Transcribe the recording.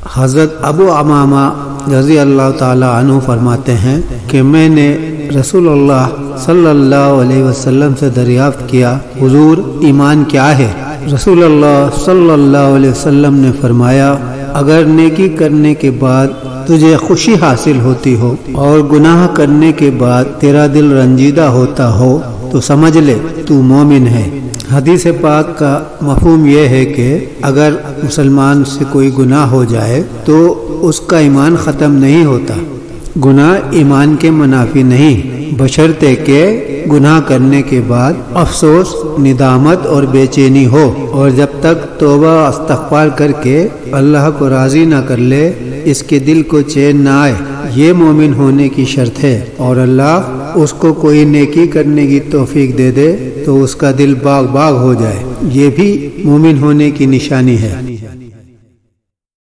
حضرت ابو امامہ رضی اللہ تعالی عنہ فرماتے ہیں کہ میں نے رسول اللہ صلی اللہ علیہ وسلم سے دریافت کیا، حضور ایمان کیا ہے؟ رسول اللہ صلی اللہ علیہ وسلم نے فرمایا، اگر نیکی کرنے کے بعد تجھے خوشی حاصل ہوتی ہو اور گناہ کرنے کے بعد تیرا دل رنجیدہ ہوتا ہو تو سمجھ لے تو مومن ہے۔ حدیث پاک کا مفہوم یہ ہے کہ اگر مسلمان سے کوئی گناہ ہو جائے تو اس کا ایمان ختم نہیں ہوتا۔ گناہ ایمان کے منافی نہیں، بشرطے کہ گناہ کرنے کے بعد افسوس، ندامت اور بے چینی ہو، اور جب تک توبہ استغفار کر کے اللہ کو راضی نہ کر لے اس کے دل کو چین نہ آئے، یہ مومن ہونے کی شرط ہے۔ اور اللہ اس کو کوئی نیکی کرنے کی توفیق دے دے تو اس کا دل باغ باغ ہو جائے، یہ بھی مومن ہونے کی نشانی ہے۔